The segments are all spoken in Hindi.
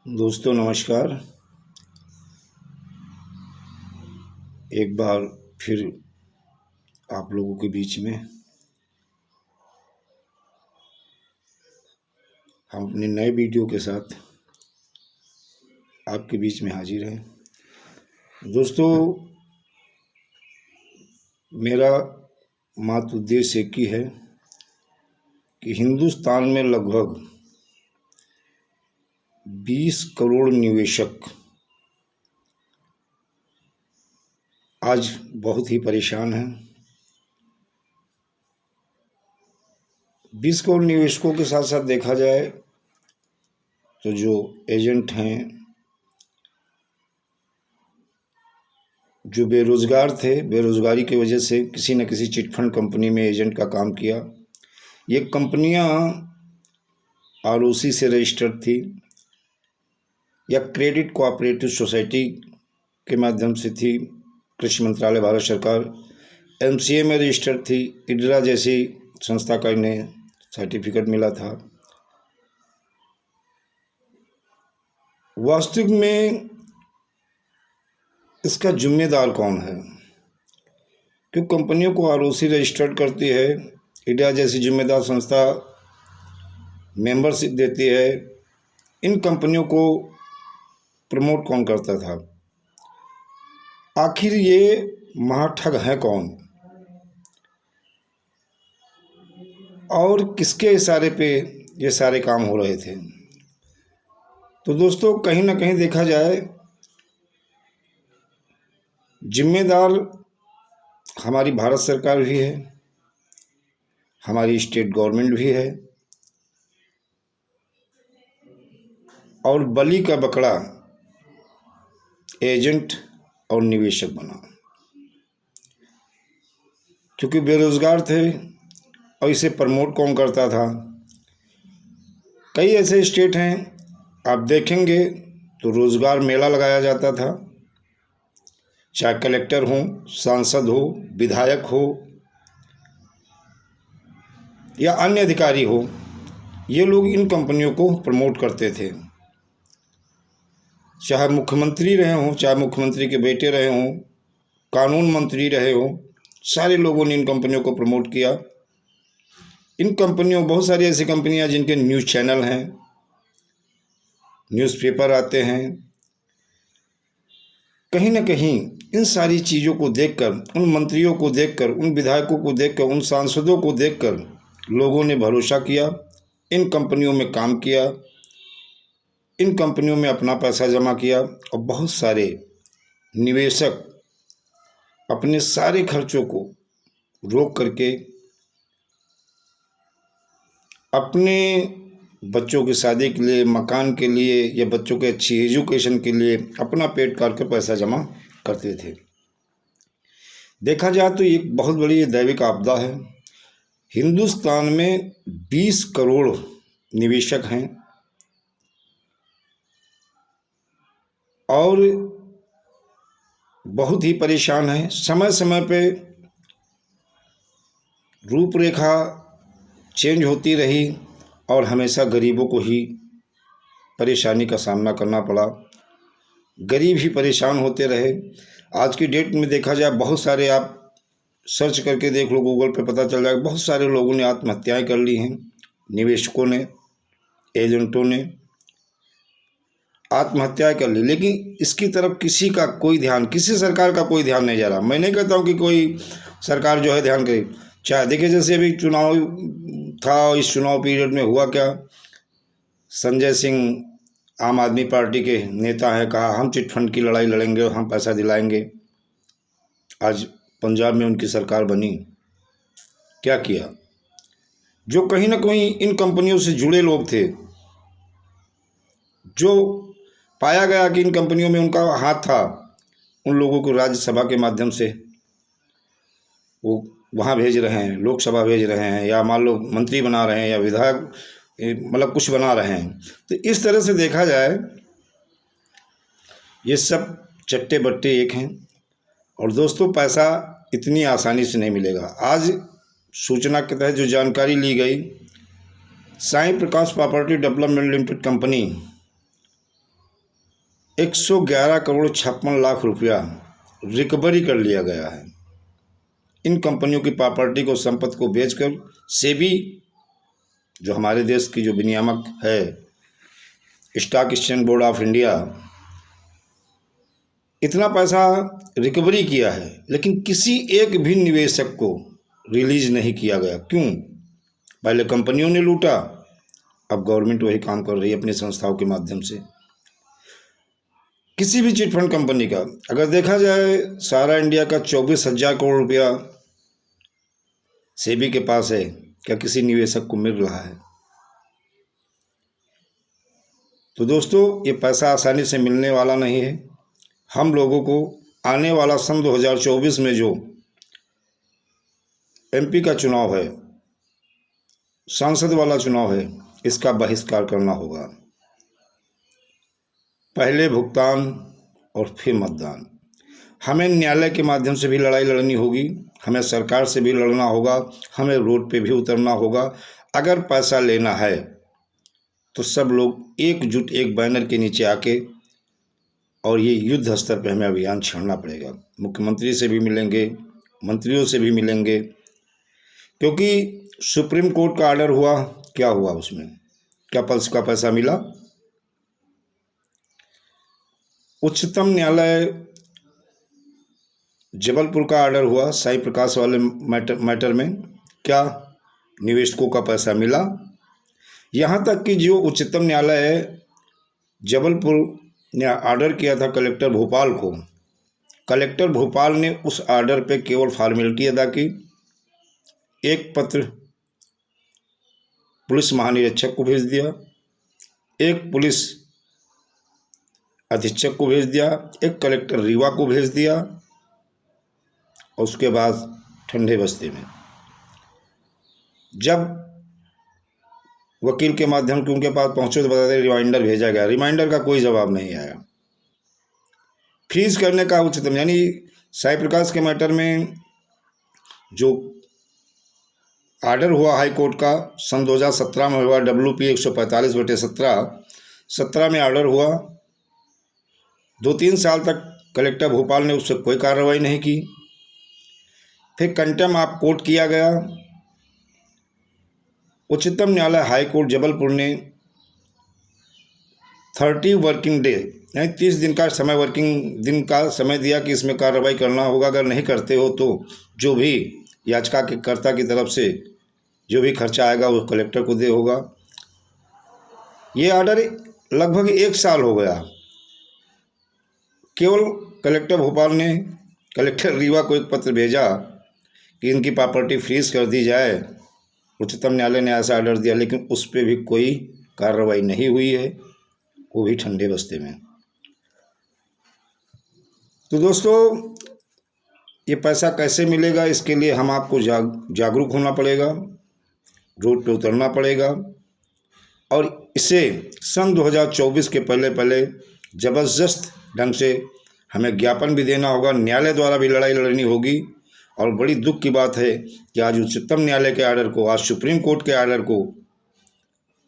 दोस्तों नमस्कार। एक बार फिर आप लोगों के बीच में हम अपने नए वीडियो के साथ आपके बीच में हाजिर हैं। दोस्तों मेरा मात्र उद्देश्य एक ही है कि हिंदुस्तान में लगभग 20 करोड़ निवेशक आज बहुत ही परेशान हैं। 20 करोड़ निवेशकों के साथ साथ देखा जाए तो जो एजेंट हैं, जो बेरोज़गार थे, बेरोज़गारी की वजह से किसी न किसी चिटफंड कंपनी में एजेंट का काम किया। ये कंपनियां आरओसी से रजिस्टर्ड थी या क्रेडिट कोऑपरेटिव सोसाइटी के माध्यम से थी। कृषि मंत्रालय भारत सरकार एमसीए में रजिस्टर्ड थी। इडरा जैसी संस्था का इन्हें सर्टिफिकेट मिला था। वास्तविक में इसका जिम्मेदार कौन है? क्यों कंपनियों को आरओसी रजिस्टर्ड करती है, इडरा जैसी जिम्मेदार संस्था मेंबरशिप देती है, इन कंपनियों को प्रमोट कौन करता था? आखिर ये महाठग है कौन और किसके इशारे पे ये सारे काम हो रहे थे? तो दोस्तों कहीं ना कहीं देखा जाए जिम्मेदार हमारी भारत सरकार भी है, हमारी स्टेट गवर्नमेंट भी है, और बलि का बकरा एजेंट और निवेशक बना। क्योंकि बेरोजगार थे और इसे प्रमोट कौन करता था? कई ऐसे स्टेट हैं आप देखेंगे तो रोजगार मेला लगाया जाता था। चाहे कलेक्टर हो, सांसद हो, विधायक हो या अन्य अधिकारी हो, ये लोग इन कंपनियों को प्रमोट करते थे। चाहे मुख्यमंत्री रहे हों, चाहे मुख्यमंत्री के बेटे रहे हों, कानून मंत्री रहे हों, सारे लोगों ने इन कंपनियों को प्रमोट किया। इन कंपनियों, बहुत सारी ऐसी कंपनियां जिनके न्यूज़ चैनल हैं, न्यूज़पेपर आते हैं, कहीं ना कहीं इन सारी चीज़ों को देखकर, उन मंत्रियों को देखकर, उन विधायकों को देखकर, उन सांसदों को देखकर लोगों ने भरोसा किया, इन कंपनियों में काम किया, इन कंपनियों में अपना पैसा जमा किया और बहुत सारे निवेशक अपने सारे खर्चों को रोक करके अपने बच्चों की शादी के लिए, मकान के लिए या बच्चों के अच्छी एजुकेशन के लिए अपना पेट काट कर पैसा जमा करते थे। देखा जाए तो एक बहुत बड़ी दैविक आपदा है। हिंदुस्तान में 20 करोड़ निवेशक हैं और बहुत ही परेशान हैं। समय समय पे रूपरेखा चेंज होती रही और हमेशा गरीबों को ही परेशानी का सामना करना पड़ा। गरीब ही परेशान होते रहे। आज की डेट में देखा जाए, बहुत सारे आप सर्च करके देख लो, गूगल पे पता चल जाएगा, बहुत सारे लोगों ने आत्महत्याएं कर ली हैं। निवेशकों ने, एजेंटों ने आत्महत्या कर ली। लेकिन इसकी तरफ किसी का कोई ध्यान, किसी सरकार का कोई ध्यान नहीं जा रहा। मैं नहीं कहता हूँ कि कोई सरकार जो है ध्यान करे। चाहे देखिए, जैसे अभी चुनाव था, इस चुनाव पीरियड में हुआ क्या, संजय सिंह आम आदमी पार्टी के नेता हैं, कहा हम चिटफंड की लड़ाई लड़ेंगे और हम पैसा दिलाएंगे। आज पंजाब में उनकी सरकार बनी। क्या किया? जो कहीं ना कहीं इन कंपनियों से जुड़े लोग थे, जो पाया गया कि इन कंपनियों में उनका हाथ था, उन लोगों को राज्यसभा के माध्यम से वो वहाँ भेज रहे हैं, लोकसभा भेज रहे हैं, या मान लो मंत्री बना रहे हैं या विधायक, मतलब कुछ बना रहे हैं। तो इस तरह से देखा जाए ये सब चट्टे बट्टे एक हैं। और दोस्तों पैसा इतनी आसानी से नहीं मिलेगा। आज सूचना के तहत जो जानकारी ली गई, Sai Prakash property development limited company 111 crore 56 lakh रुपया रिकवरी कर लिया गया है। इन कंपनियों की प्रॉपर्टी को, संपत्ति को बेचकर सेबी, जो हमारे देश की जो विनियामक है, stock exchange board of India, इतना पैसा रिकवरी किया है, लेकिन किसी एक भी निवेशक को रिलीज नहीं किया गया। क्यों? पहले कंपनियों ने लूटा, अब गवर्नमेंट वही काम कर रही है अपनी संस्थाओं के माध्यम से। किसी भी चिट फंड कंपनी का अगर देखा जाए, सारा इंडिया का 24,000 करोड़ रुपया सेबी के पास है, क्या किसी निवेशक को मिल रहा है? तो दोस्तों, ये पैसा आसानी से मिलने वाला नहीं है। हम लोगों को आने वाला सन 2024 में जो एमपी का चुनाव है, सांसद वाला चुनाव है, इसका बहिष्कार करना होगा। पहले भुगतान और फिर मतदान। हमें न्यायालय के माध्यम से भी लड़ाई लड़नी होगी, हमें सरकार से भी लड़ना होगा, हमें रोड पे भी उतरना होगा। अगर पैसा लेना है तो सब लोग एकजुट एक बैनर के नीचे आके, और ये युद्ध स्तर पे हमें अभियान छेड़ना पड़ेगा। मुख्यमंत्री से भी मिलेंगे, मंत्रियों से भी मिलेंगे, क्योंकि सुप्रीम कोर्ट का ऑर्डर हुआ, क्या हुआ उसमें? क्या पल्स का पैसा मिला? उच्चतम न्यायालय जबलपुर का ऑर्डर हुआ साई प्रकाश वाले मैटर में, क्या निवेशकों का पैसा मिला? यहाँ तक कि जो उच्चतम न्यायालय जबलपुर ने ऑर्डर किया था कलेक्टर भोपाल को, कलेक्टर भोपाल ने उस ऑर्डर पे केवल फॉर्मेलिटी अदा की। एक पत्र पुलिस महानिरीक्षक को भेज दिया, एक पुलिस अधीक्षक को भेज दिया, एक कलेक्टर रीवा को भेज दिया, और उसके बाद ठंडे बस्ती में जब वकील के माध्यम से उनके पास पहुंचे तो बताते रिमाइंडर भेजा गया। रिमाइंडर का कोई जवाब नहीं आया। फ्रीज करने का उच्चतम, यानी साई प्रकाश के मैटर में जो ऑर्डर हुआ हाई कोर्ट का सन 2017 में हुआ, WP 145/17 में ऑर्डर हुआ। 2-3 साल तक कलेक्टर भोपाल ने उससे कोई कार्रवाई नहीं की। फिर कंटेम्प्ट ऑफ कोर्ट किया गया। उच्चतम न्यायालय हाई कोर्ट जबलपुर ने 30 वर्किंग डे, यानी 30 दिन का समय, वर्किंग दिन का समय दिया कि इसमें कार्रवाई करना होगा। अगर नहीं करते हो तो जो भी याचिका के कर्ता की तरफ से जो भी खर्चा आएगा वो कलेक्टर को दे होगा। ये ऑर्डर लगभग 1 साल हो गया। केवल कलेक्टर भोपाल ने कलेक्टर रीवा को एक पत्र भेजा कि इनकी प्रॉपर्टी फ्रीज कर दी जाए। उच्चतम न्यायालय ने ऐसा ऑर्डर दिया, लेकिन उस पर भी कोई कार्रवाई नहीं हुई है, वो भी ठंडे बस्ते में। तो दोस्तों, ये पैसा कैसे मिलेगा, इसके लिए हम आपको जागरूक होना पड़ेगा, रोड पे उतरना पड़ेगा, और इसे सन 2024 के पहले ज़बरदस्त ढंग से हमें ज्ञापन भी देना होगा, न्यायालय द्वारा भी लड़ाई लड़नी होगी। और बड़ी दुख की बात है कि आज उच्चतम न्यायालय के ऑर्डर को, आज सुप्रीम कोर्ट के ऑर्डर को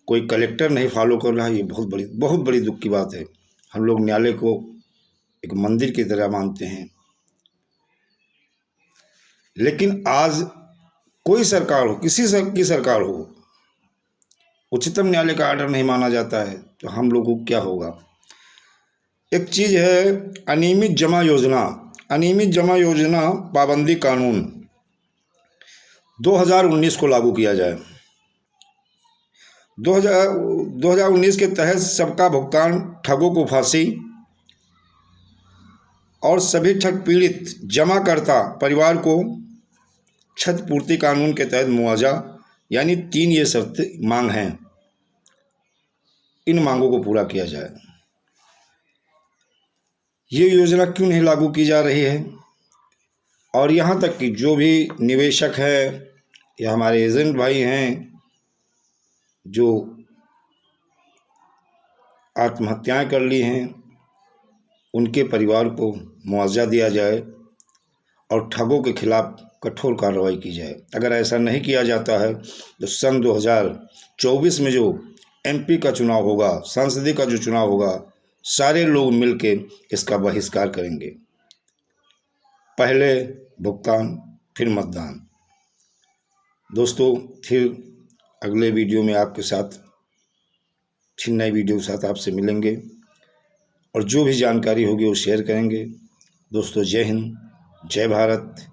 कोई कलेक्टर नहीं फॉलो कर रहा है। ये बहुत बड़ी दुख की बात है। हम लोग न्यायालय को एक मंदिर की तरह मानते हैं, लेकिन आज कोई सरकार हो, किसी की सरकार हो, उच्चतम न्यायालय का ऑर्डर नहीं माना जाता है, तो हम लोगों को क्या होगा? एक चीज़ है अनियमित जमा योजना। अनियमित जमा योजना पाबंदी कानून 2019 को लागू किया जाए। 2019 के तहत सबका भुगतान, ठगों को फांसी, और सभी ठग पीड़ित जमाकर्ता परिवार को क्षतिपूर्ति कानून के तहत मुआवजा, यानी 3 ये शर्त मांग हैं। इन मांगों को पूरा किया जाए। ये योजना क्यों नहीं लागू की जा रही है? और यहाँ तक कि जो भी निवेशक है या हमारे एजेंट भाई हैं जो आत्महत्याएं कर ली हैं, उनके परिवार को मुआवजा दिया जाए और ठगों के खिलाफ कठोर कार्रवाई की जाए। अगर ऐसा नहीं किया जाता है तो सन 2024 में जो एमपी का चुनाव होगा, संसदीय का जो चुनाव होगा, सारे लोग मिलके इसका बहिष्कार करेंगे। पहले भुगतान फिर मतदान। दोस्तों, फिर अगले वीडियो में आपके साथ फिर नई वीडियो के साथ आपसे मिलेंगे और जो भी जानकारी होगी वो शेयर करेंगे। दोस्तों, जय हिंद, जय भारत।